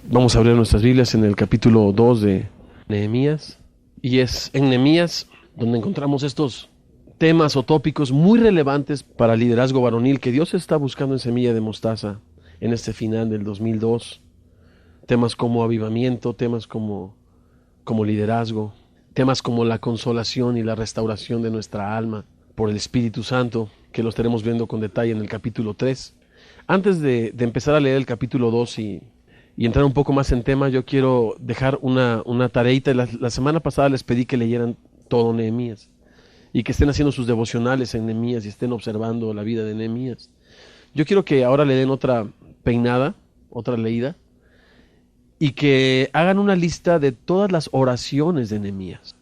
Vamos a abrir nuestras Biblias en el capítulo 2 de Nehemías. Y es en Nehemías donde encontramos estos temas o tópicos muy relevantes para el liderazgo varonil que Dios está buscando en Semilla de Mostaza en este final del 2002. Temas como avivamiento, temas como liderazgo, temas como la consolación y la restauración de nuestra alma por el Espíritu Santo, que los estaremos viendo con detalle en el capítulo 3. Antes de empezar a leer el capítulo 2 y entrar un poco más en tema, yo quiero dejar una tareita. La semana pasada les pedí que leyeran todo Nehemías y que estén haciendo sus devocionales en Nehemías y estén observando la vida de Nehemías. Yo quiero que ahora le den otra peinada, otra leída, y que hagan una lista de todas las oraciones de Nehemías.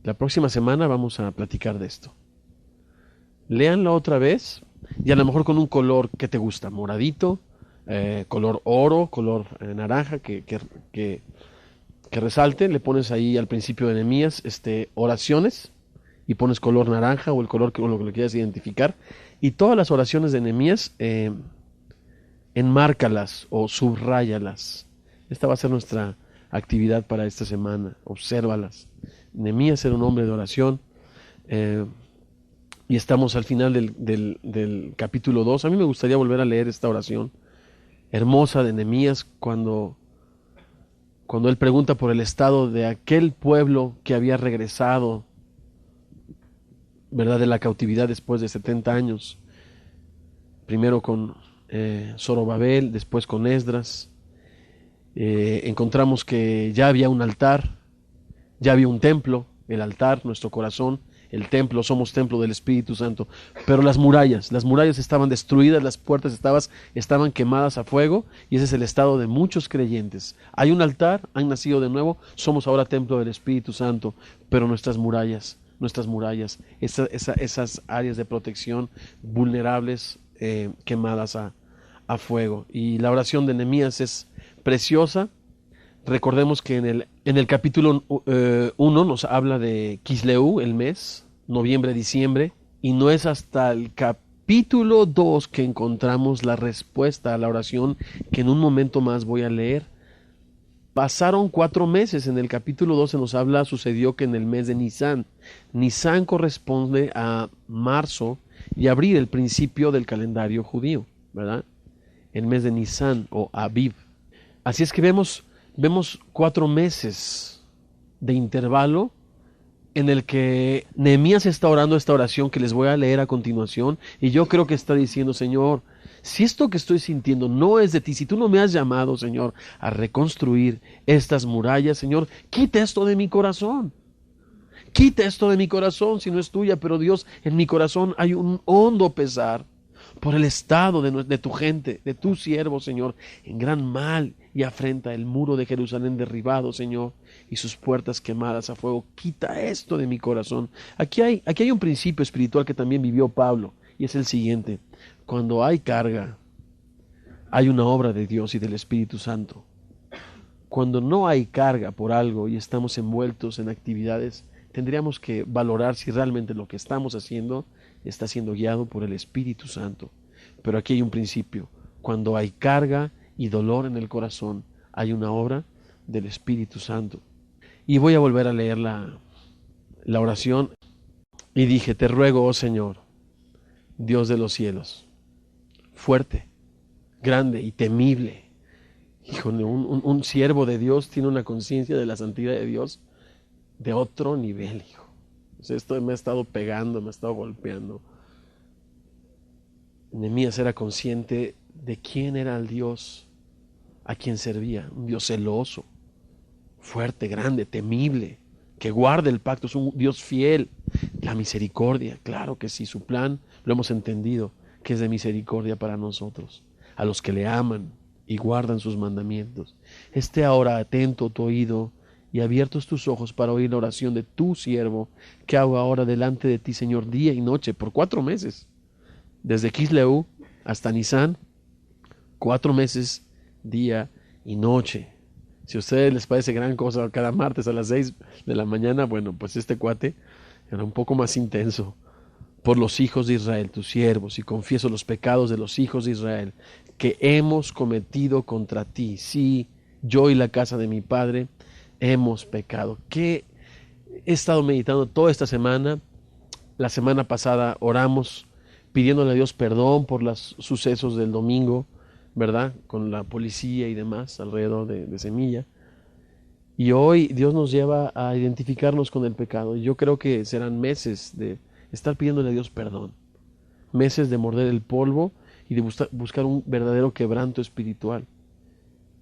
La próxima semana vamos a platicar de esto. Léanla otra vez y a lo mejor con un color que te gusta, moradito, color oro, color naranja, que resalte. Le pones ahí al principio de Nehemías oraciones y pones color naranja o el color con lo que lo quieras identificar. Y todas las oraciones de Nehemías, enmárcalas o subráyalas. Esta va a ser nuestra actividad para esta semana. Obsérvalas. Nehemías era un hombre de oración. Y estamos al final del capítulo 2. A mí me gustaría volver a leer esta oración hermosa de Nehemías cuando él pregunta por el estado de aquel pueblo que había regresado, ¿verdad?, de la cautividad después de 70 años. Primero con Zorobabel, después con Esdras. Encontramos que ya había un altar, ya había un templo, el altar, nuestro corazón, el templo, somos templo del Espíritu Santo, pero las murallas estaban destruidas, las puertas estaban quemadas a fuego, y ese es el estado de muchos creyentes. Hay un altar, han nacido de nuevo, somos ahora templo del Espíritu Santo, pero nuestras murallas, esas áreas de protección vulnerables, quemadas a fuego. Y la oración de Nehemías es preciosa. Recordemos que en el capítulo 1 nos habla de Kisleu, el mes, noviembre, diciembre, y no es hasta el capítulo 2 que encontramos la respuesta a la oración que en un momento más voy a leer. Pasaron 4 meses. En el capítulo 2 se nos habla, sucedió que en el mes de Nisán. Nisán corresponde a marzo y abril, el principio del calendario judío, ¿verdad? El mes de Nisán o Aviv. Así es que vemos 4 meses de intervalo en el que Nehemías está orando esta oración que les voy a leer a continuación, y yo creo que está diciendo: Señor, si esto que estoy sintiendo no es de ti, si tú no me has llamado, Señor, a reconstruir estas murallas, Señor, quita esto de mi corazón. Quita esto de mi corazón si no es tuya. Pero Dios, en mi corazón hay un hondo pesar por el estado de tu gente, de tu siervo, Señor, en gran mal y afrenta, el muro de Jerusalén derribado, Señor, y sus puertas quemadas a fuego. Quita esto de mi corazón. Aquí hay un principio espiritual que también vivió Pablo, y es el siguiente: cuando hay carga, hay una obra de Dios y del Espíritu Santo. Cuando no hay carga por algo y estamos envueltos en actividades, tendríamos que valorar si realmente lo que estamos haciendo está siendo guiado por el Espíritu Santo. Pero aquí hay un principio: cuando hay carga y dolor en el corazón, hay una obra del Espíritu Santo. Y voy a volver a leer la oración. Y dije: te ruego, oh Señor, Dios de los cielos, fuerte, grande y temible. Híjole, un siervo de Dios tiene una conciencia de la santidad de Dios de otro nivel, hijo. O sea, esto me ha estado pegando, me ha estado golpeando. Nehemías era consciente de quién era el Dios a quien servía: un Dios celoso, fuerte, grande, temible, que guarda el pacto, es un Dios fiel. La misericordia, claro que sí, su plan lo hemos entendido, que es de misericordia para nosotros, a los que le aman y guardan sus mandamientos. Esté ahora atento tu oído y abiertos tus ojos para oír la oración de tu siervo, que hago ahora delante de ti, Señor, día y noche, por 4 meses, desde Kisleu hasta Nisán, 4 meses, día y noche. Si a ustedes les parece gran cosa cada martes a las 6 de la mañana, bueno, pues este cuate era un poco más intenso. Por los hijos de Israel, tus siervos, y confieso los pecados de los hijos de Israel que hemos cometido contra ti. Sí, yo y la casa de mi padre hemos pecado. Que he estado meditando toda esta semana. La semana pasada oramos pidiéndole a Dios perdón por los sucesos del domingo, ¿verdad? Con la policía y demás alrededor de Semilla. Y hoy Dios nos lleva a identificarnos con el pecado. Y yo creo que serán meses de estar pidiéndole a Dios perdón. Meses de morder el polvo y de buscar un verdadero quebranto espiritual.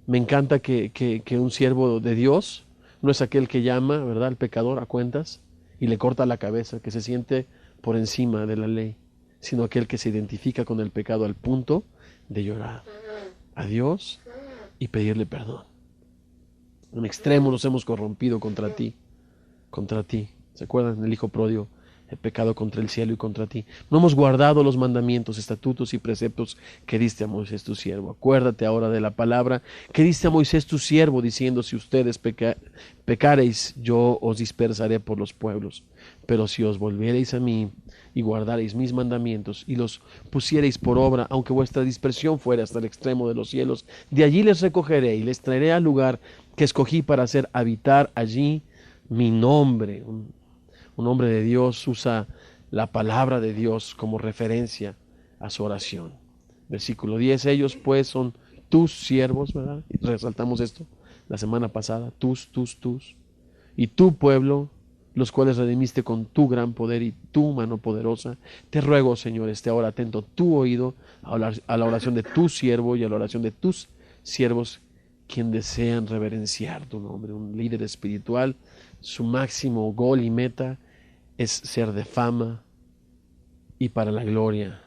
Me encanta que un siervo de Dios no es aquel que llama, ¿verdad?, al pecador a cuentas y le corta la cabeza, que se siente por encima de la ley, sino aquel que se identifica con el pecado al punto de llorar a Dios y pedirle perdón. En extremo nos hemos corrompido contra ti. ¿Se acuerdan? El hijo pródigo, he pecado contra el cielo y contra ti. No hemos guardado los mandamientos, estatutos y preceptos que diste a Moisés tu siervo. Acuérdate ahora de la palabra que diste a Moisés tu siervo, diciendo: si ustedes pecareis, yo os dispersaré por los pueblos. Pero si os volviereis a mí y guardareis mis mandamientos y los pusiereis por obra, aunque vuestra dispersión fuera hasta el extremo de los cielos, de allí les recogeré y les traeré al lugar que escogí para hacer habitar allí mi nombre. Un hombre de Dios usa la palabra de Dios como referencia a su oración. Versículo 10, ellos pues son tus siervos, ¿verdad? Resaltamos esto la semana pasada, tus, y tu pueblo, los cuales redimiste con tu gran poder y tu mano poderosa. Te ruego, Señor, esté ahora atento tu oído a la oración de tu siervo y a la oración de tus siervos, quien desean reverenciar tu nombre. Un líder espiritual, su máximo gol y meta es ser de fama y para la gloria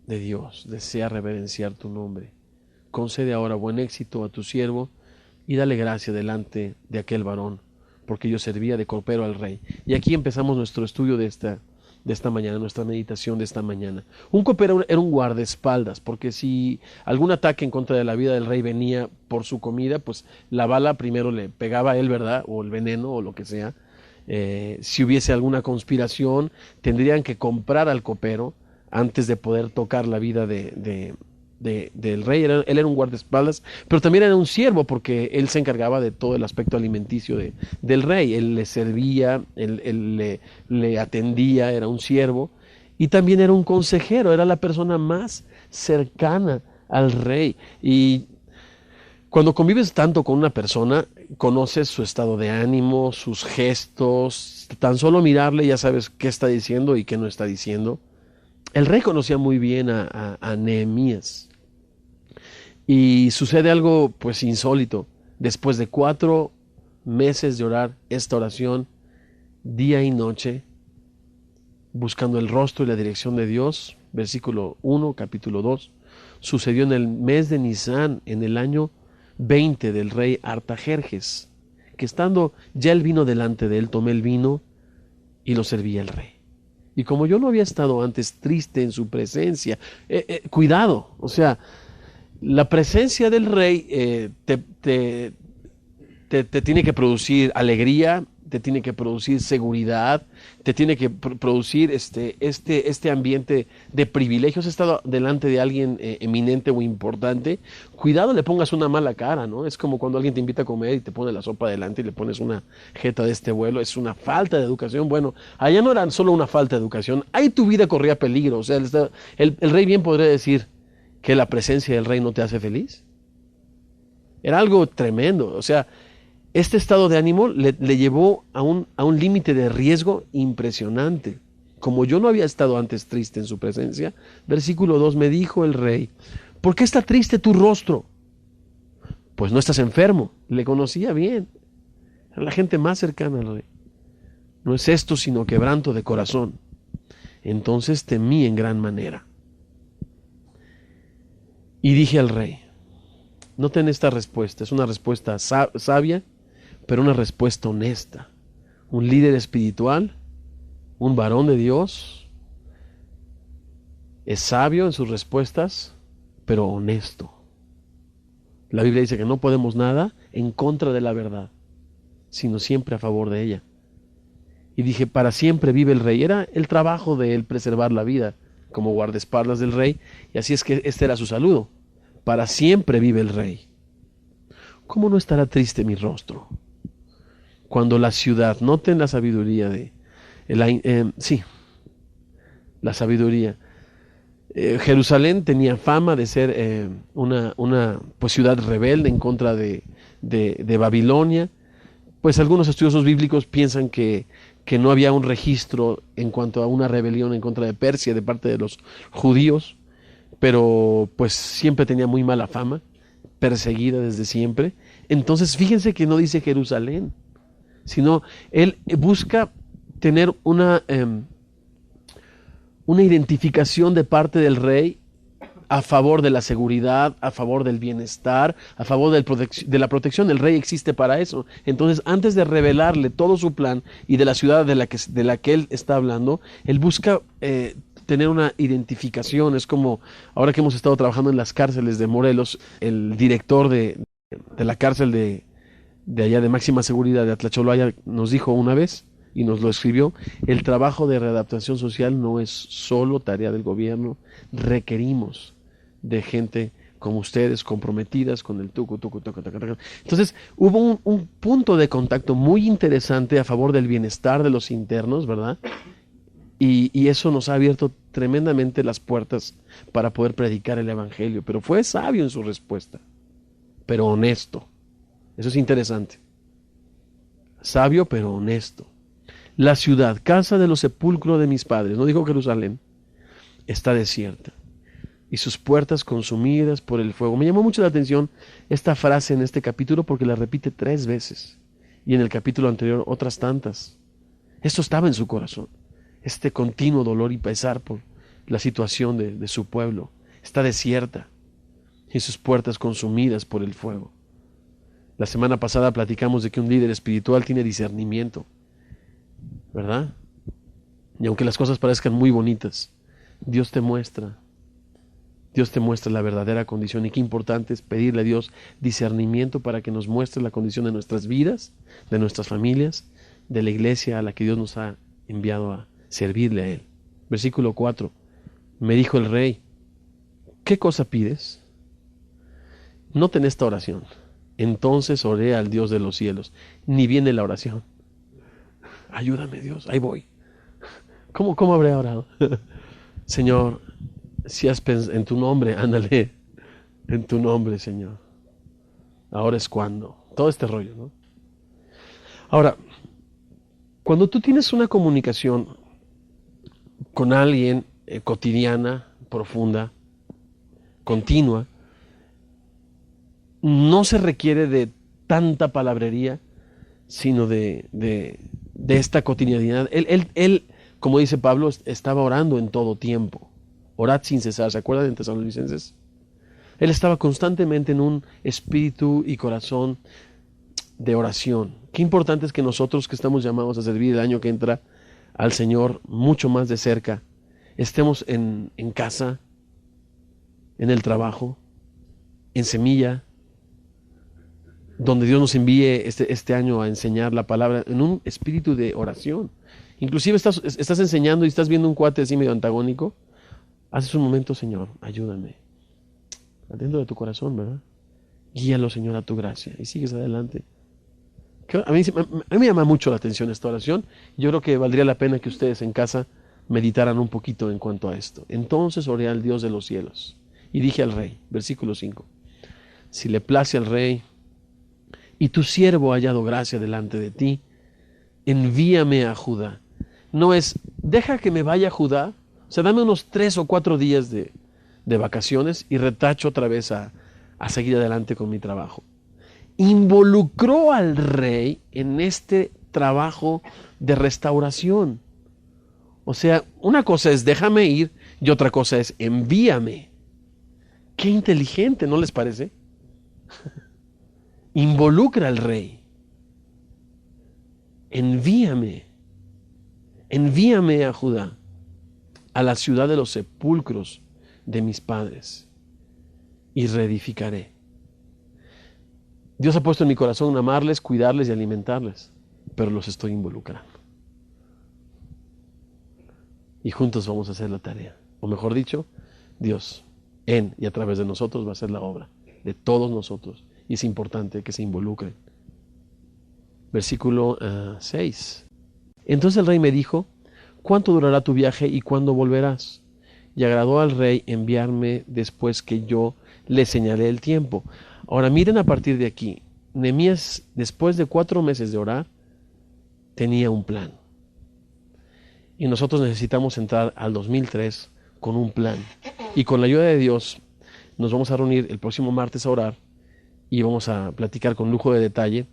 de Dios. Desea reverenciar tu nombre. Concede ahora buen éxito a tu siervo y dale gracia delante de aquel varón, porque yo servía de copero al rey. Y aquí empezamos nuestro estudio de esta mañana, nuestra meditación de esta mañana. Un copero era un guardaespaldas, porque si algún ataque en contra de la vida del rey venía por su comida, pues la bala primero le pegaba a él, ¿verdad? O el veneno o lo que sea. Si hubiese alguna conspiración, tendrían que comprar al copero antes de poder tocar la vida del rey. Él era un guardaespaldas, pero también era un siervo, porque él se encargaba de todo el aspecto alimenticio del rey. Él le servía, él le atendía, era un siervo, y también era un consejero, era la persona más cercana al rey. Y cuando convives tanto con una persona, conoces su estado de ánimo, sus gestos, tan solo mirarle ya sabes qué está diciendo y qué no está diciendo. El rey conocía muy bien a Nehemías. Y sucede algo pues insólito. Después de 4 meses de orar esta oración, día y noche, buscando el rostro y la dirección de Dios, versículo 1, capítulo 2, sucedió en el mes de Nisán, en el año 20 del rey Artajerjes, que estando ya el vino delante de él, tomé el vino y lo serví al rey. Y como yo no había estado antes triste en su presencia, cuidado, o sea, la presencia del rey te tiene que producir alegría, te tiene que producir seguridad, te tiene que producir este ambiente de privilegios. Has estado delante de alguien eminente o importante, cuidado le pongas una mala cara, ¿no? Es como cuando alguien te invita a comer y te pone la sopa delante y le pones una jeta de este vuelo. Es una falta de educación. Bueno, allá no era solo una falta de educación, ahí tu vida corría peligro. O sea, el rey bien podría decir que la presencia del rey no te hace feliz. Era algo tremendo. O sea, este estado de ánimo le llevó a un límite de riesgo impresionante. Como yo no había estado antes triste en su presencia, versículo 2, me dijo el rey: ¿por qué está triste tu rostro? Pues no estás enfermo. Le conocía bien. Era la gente más cercana al rey. No es esto sino quebranto de corazón. Entonces temí en gran manera. Y dije al rey, noten esta respuesta, es una respuesta sabia, pero una respuesta honesta. Un líder espiritual, un varón de Dios, es sabio en sus respuestas, pero honesto. La Biblia dice que no podemos nada en contra de la verdad, sino siempre a favor de ella. Y dije, para siempre vive el rey. Era el trabajo de él preservar la vida como guardaespaldas del rey, y así es que este era su saludo: para siempre vive el rey. ¿cómo no estará triste mi rostro cuando la ciudad, noten la sabiduría sí, la sabiduría. Jerusalén tenía fama de ser una pues, ciudad rebelde en contra de Babilonia. Pues algunos estudiosos bíblicos piensan que no había un registro en cuanto a una rebelión en contra de Persia de parte de los judíos, pero pues siempre tenía muy mala fama, perseguida desde siempre. Entonces fíjense que no dice Jerusalén, sino él busca tener una identificación de parte del rey a favor de la seguridad, a favor del bienestar, a favor de la protección. El rey existe para eso. Entonces, antes de revelarle todo su plan y de la ciudad de la que él está hablando, él busca tener una identificación. Es como ahora que hemos estado trabajando en las cárceles de Morelos, el director de la cárcel de allá de máxima seguridad de Atlacholaya nos dijo una vez, y nos lo escribió, el trabajo de readaptación social no es solo tarea del gobierno, requerimos de gente como ustedes, comprometidas con el tucu. Entonces, hubo un punto de contacto muy interesante a favor del bienestar de los internos, ¿verdad? Y eso nos ha abierto tremendamente las puertas para poder predicar el evangelio. Pero fue sabio en su respuesta, pero honesto. Eso es interesante. Sabio, pero honesto. La ciudad, casa de los sepulcros de mis padres, no dijo Jerusalén, está desierta y sus puertas consumidas por el fuego. Me llamó mucho la atención esta frase en este capítulo porque la repite 3 veces y en el capítulo anterior otras tantas. Esto estaba en su corazón, este continuo dolor y pesar por la situación de su pueblo. Está desierta y sus puertas consumidas por el fuego. La semana pasada platicamos de que un líder espiritual tiene discernimiento, ¿verdad? Y aunque las cosas parezcan muy bonitas, Dios te muestra la verdadera condición, y qué importante es pedirle a Dios discernimiento para que nos muestre la condición de nuestras vidas, de nuestras familias, de la iglesia a la que Dios nos ha enviado a servirle a Él. Versículo 4, me dijo el rey, ¿qué cosa pides? Noten esta oración. Entonces oré al Dios de los cielos. Ni viene la oración. Ayúdame, Dios, ahí voy. ¿Cómo habré orado? Señor, si has pensado en tu nombre, ándale, en tu nombre, Señor. Ahora es cuando. Todo este rollo, ¿no? Ahora, cuando tú tienes una comunicación con alguien cotidiana, profunda, continua, no se requiere de tanta palabrería, sino de esta cotidianidad. Él, como dice Pablo, estaba orando en todo tiempo. Orad sin cesar. ¿Se acuerdan en Tesalonicenses? Él estaba constantemente en un espíritu y corazón de oración. Qué importante es que nosotros que estamos llamados a servir el año que entra al Señor mucho más de cerca, estemos en casa, en el trabajo, en Semilla, donde Dios nos envíe este año a enseñar la palabra en un espíritu de oración. Inclusive estás enseñando y estás viendo un cuate así medio antagónico, haces un momento, Señor, ayúdame. Adentro de tu corazón, ¿verdad? Guíalo, Señor, a tu gracia. Y sigues adelante. A mí me llama mucho la atención esta oración. Yo creo que valdría la pena que ustedes en casa meditaran un poquito en cuanto a esto. Entonces oré al Dios de los cielos y dije al rey, versículo 5, si le place al rey y tu siervo ha hallado gracia delante de ti, envíame a Judá. No es, deja que me vaya a Judá, o sea, dame unos 3 o 4 días de vacaciones y retacho otra vez a seguir adelante con mi trabajo. Involucró al rey en este trabajo de restauración. O sea, una cosa es déjame ir y otra cosa es envíame. Qué inteligente, ¿no les parece? Involucra al rey. Envíame a Judá, a la ciudad de los sepulcros de mis padres, y reedificaré. Dios ha puesto en mi corazón amarles, cuidarles y alimentarles, pero los estoy involucrando. Y juntos vamos a hacer la tarea. O mejor dicho, Dios en y a través de nosotros va a hacer la obra de todos nosotros y es importante que se involucren. Versículo 6. Entonces el rey me dijo: ¿cuánto durará tu viaje y cuándo volverás? Y agradó al rey enviarme después que yo le señalé el tiempo. Ahora miren a partir de aquí. Nehemías, después de 4 meses de orar, tenía un plan. Y nosotros necesitamos entrar al 2003 con un plan. Y con la ayuda de Dios nos vamos a reunir el próximo martes a orar y vamos a platicar con lujo de detalle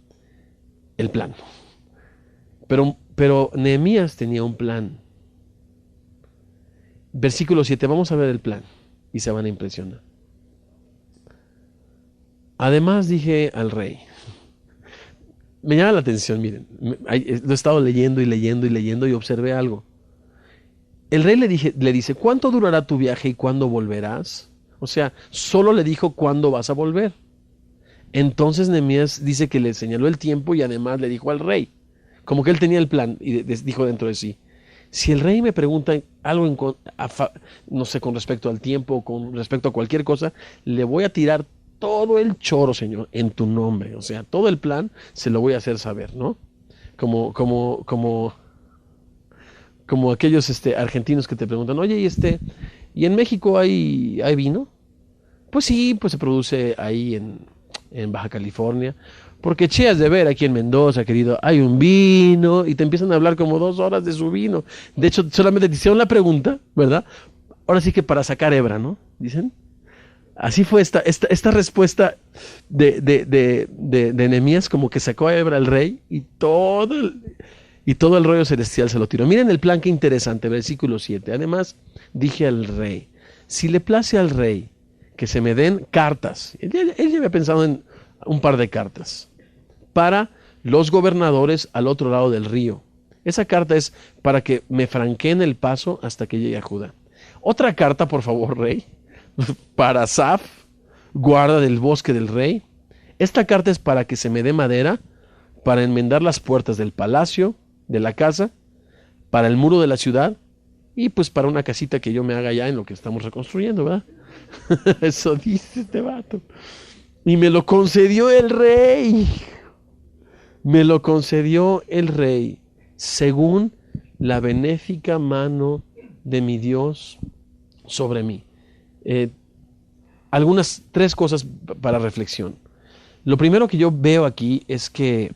el plan. Pero Nehemías tenía un plan. Versículo 7, vamos a ver el plan y se van a impresionar. Además dije al rey, me llama la atención, miren, lo he estado leyendo y observé algo. El rey le dice: ¿cuánto durará tu viaje y cuándo volverás? O sea, solo le dijo cuándo vas a volver. Entonces Nehemías dice que le señaló el tiempo y además le dijo al rey, como que él tenía el plan y dijo dentro de sí: si el rey me pregunta algo no sé, con respecto al tiempo o con respecto a cualquier cosa, le voy a tirar todo el choro, Señor, en tu nombre. O sea, todo el plan se lo voy a hacer saber, ¿no? Como aquellos argentinos que te preguntan: oye, ¿y en México hay vino? Pues sí, pues se produce ahí en Baja California. Porque cheas de ver aquí en Mendoza, querido, hay un vino, y te empiezan a hablar como 2 horas de su vino. De hecho, solamente te hicieron la pregunta, ¿verdad? Ahora sí que para sacar hebra, ¿no? Dicen. Así fue esta respuesta de Nehemías, como que sacó a hebra al rey y todo el rollo celestial se lo tiró. Miren el plan, qué interesante, versículo 7. Además, dije al rey: si le place al rey que se me den cartas. Él ya había pensado en un par de cartas para los gobernadores al otro lado del río. Esa carta es para que me franqueen el paso hasta que llegue a Judá. Otra carta, por favor, rey, para Asaf, guarda del bosque del rey. Esta carta es para que se me dé madera para enmendar las puertas del palacio, de la casa, para el muro de la ciudad y pues para una casita que yo me haga ya en lo que estamos reconstruyendo, ¿verdad? Eso dice este vato. Y me lo concedió el rey. Me lo concedió el rey, según la benéfica mano de mi Dios sobre mí. Algunas 3 cosas para reflexión. Lo primero que yo veo aquí es que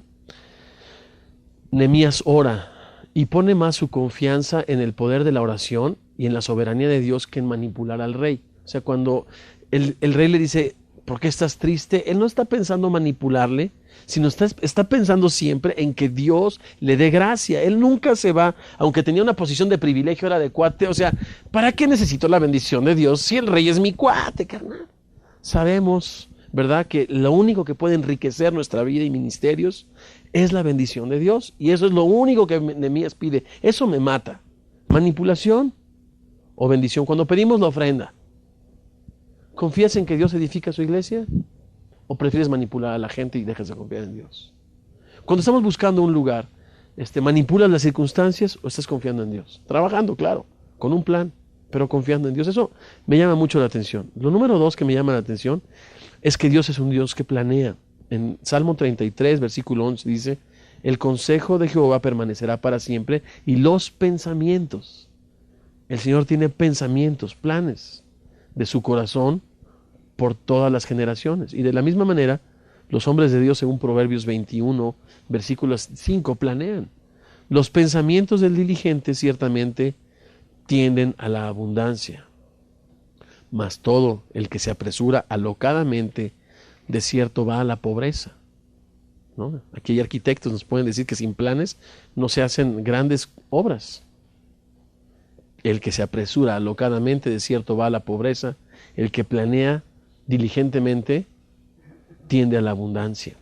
Nehemías ora y pone más su confianza en el poder de la oración y en la soberanía de Dios que en manipular al rey. O sea, cuando el rey le dice: ¿por qué estás triste? Él no está pensando manipularle, sino está pensando siempre en que Dios le dé gracia. Él nunca se va, aunque tenía una posición de privilegio, era de cuate. O sea, ¿para qué necesito la bendición de Dios si el rey es mi cuate, carnal? Sabemos, ¿verdad?, que lo único que puede enriquecer nuestra vida y ministerios es la bendición de Dios. Y eso es lo único que Nehemías pide. Eso me mata. ¿Manipulación o bendición? Cuando pedimos la ofrenda, ¿confías en que Dios edifica su iglesia? ¿O prefieres manipular a la gente y dejas de confiar en Dios? Cuando estamos buscando un lugar, ¿manipulas las circunstancias o estás confiando en Dios? Trabajando, claro, con un plan, pero confiando en Dios. Eso me llama mucho la atención. Lo número 2 que me llama la atención es que Dios es un Dios que planea. En Salmo 33, versículo 11 dice: el consejo de Jehová permanecerá para siempre y los pensamientos. El Señor tiene pensamientos, planes de su corazón por todas las generaciones. Y de la misma manera, los hombres de Dios, según Proverbios 21, versículos 5, planean. Los pensamientos del diligente ciertamente tienden a la abundancia, mas todo el que se apresura alocadamente, de cierto va a la pobreza, ¿no? Aquí hay arquitectos, nos pueden decir que sin planes no se hacen grandes obras. El que se apresura alocadamente, de cierto va a la pobreza. El que planea diligentemente tiende a la abundancia.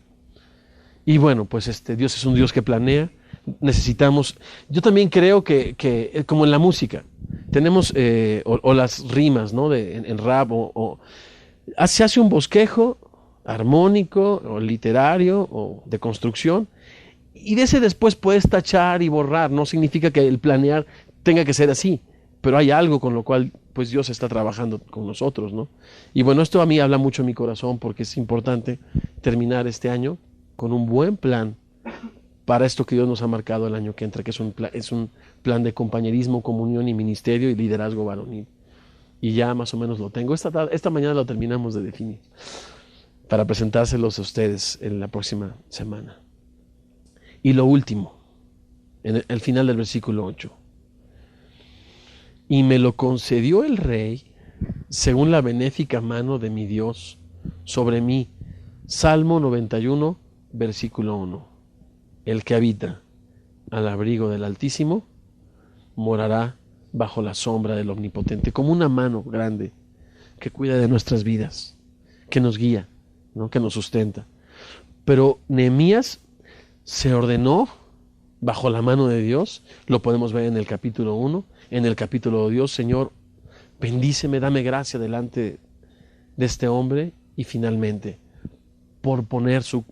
Y bueno, pues Dios es un Dios que planea. Necesitamos, yo también creo que como en la música, tenemos o las rimas, ¿no?, en rap, se hace un bosquejo armónico o literario o de construcción, y de ese después puedes tachar y borrar. No significa que el planear tenga que ser así, pero hay algo con lo cual pues Dios está trabajando con nosotros, ¿no? Y bueno, esto a mí habla mucho en mi corazón porque es importante terminar este año con un buen plan para esto que Dios nos ha marcado el año que entra, que es un plan de compañerismo, comunión y ministerio y liderazgo varonil. Y ya más o menos lo tengo. Esta mañana lo terminamos de definir para presentárselos a ustedes en la próxima semana. Y lo último, en el final del versículo 8. Y me lo concedió el rey según la benéfica mano de mi Dios sobre mí. Salmo 91, versículo 1. El que habita al abrigo del Altísimo morará bajo la sombra del Omnipotente, como una mano grande que cuida de nuestras vidas, que nos guía, ¿no? Que nos sustenta. Pero Nehemías se ordenó bajo la mano de Dios, lo podemos ver en el capítulo 1, en el capítulo 2, Dios, Señor, bendíceme, dame gracia delante de este hombre, y finalmente, por poner ¿se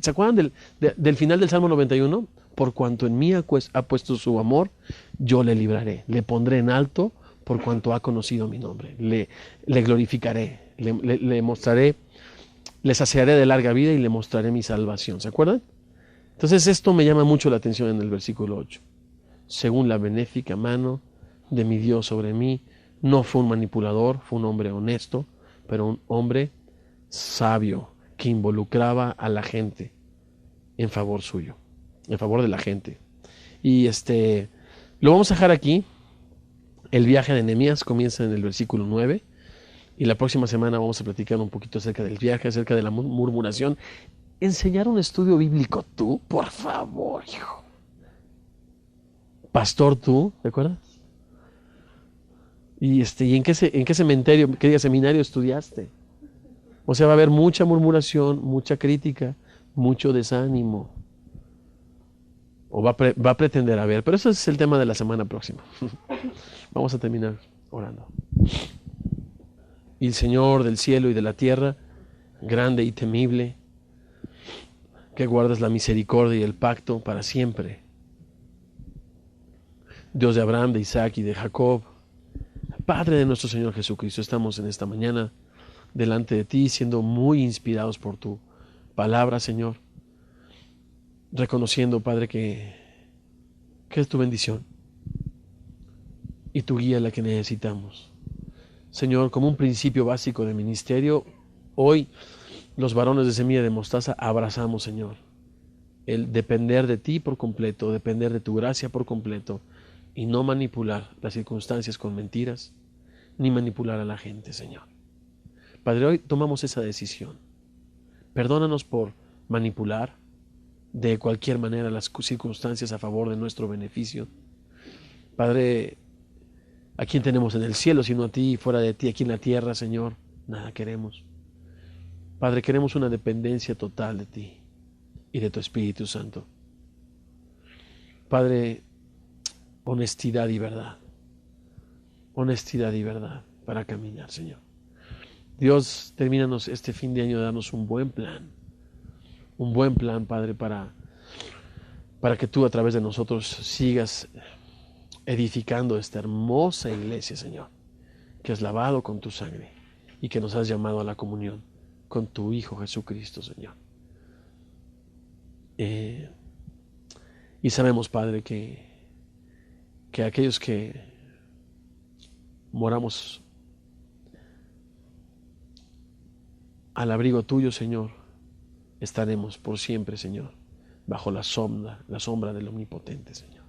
acuerdan del final del Salmo 91? Por cuanto en mí ha puesto su amor, yo le libraré, le pondré en alto por cuanto ha conocido mi nombre, le glorificaré, le mostraré, le saciaré de larga vida y le mostraré mi salvación. ¿Se acuerdan? Entonces esto me llama mucho la atención en el versículo 8. Según la benéfica mano de mi Dios sobre mí, no fue un manipulador, fue un hombre honesto, pero un hombre sabio que involucraba a la gente en favor suyo, en favor de la gente. Y lo vamos a dejar aquí. El viaje de Nehemías comienza en el versículo 9 y la próxima semana vamos a platicar un poquito acerca del viaje, acerca de la murmuración. Enseñar un estudio bíblico tú, por favor, hijo. Pastor tú, ¿te acuerdas? Y en qué cementerio, qué día seminario estudiaste. O sea, va a haber mucha murmuración, mucha crítica, mucho desánimo. O va a pretender haber, pero eso es el tema de la semana próxima. Vamos a terminar orando. Y el Señor del cielo y de la tierra, grande y temible, que guardas la misericordia y el pacto para siempre. Dios de Abraham, de Isaac y de Jacob, Padre de nuestro Señor Jesucristo, estamos en esta mañana delante de ti, siendo muy inspirados por tu palabra, Señor, reconociendo, Padre, que es tu bendición y tu guía la que necesitamos. Señor, como un principio básico de ministerio, hoy los varones de semilla de mostaza abrazamos, Señor, el depender de ti por completo, depender de tu gracia por completo y no manipular las circunstancias con mentiras, ni manipular a la gente, Señor. Padre, hoy tomamos esa decisión. Perdónanos por manipular de cualquier manera las circunstancias a favor de nuestro beneficio. Padre, ¿a quién tenemos en el cielo sino a ti? Fuera de ti, aquí en la tierra, Señor, nada queremos. Padre, queremos una dependencia total de ti y de tu Espíritu Santo. Padre, honestidad y verdad. Honestidad y verdad para caminar, Señor. Dios, termínanos este fin de año de darnos un buen plan, Padre, para que tú a través de nosotros sigas edificando esta hermosa iglesia, Señor, que es lavado con tu sangre y que nos has llamado a la comunión con tu Hijo Jesucristo, Señor. Y sabemos, Padre, que aquellos que moramos al abrigo tuyo, Señor, estaremos por siempre, Señor, bajo la sombra del Omnipotente, Señor.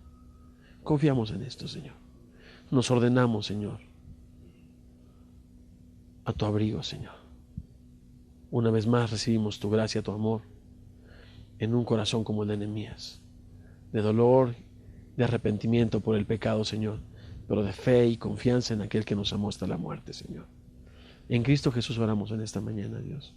Confiamos en esto, Señor. Nos ordenamos, Señor, a tu abrigo, Señor. Una vez más recibimos tu gracia, tu amor, en un corazón como el de Nehemías, de dolor, de arrepentimiento por el pecado, Señor, pero de fe y confianza en aquel que nos amó hasta la muerte, Señor. En Cristo Jesús oramos en esta mañana, Dios.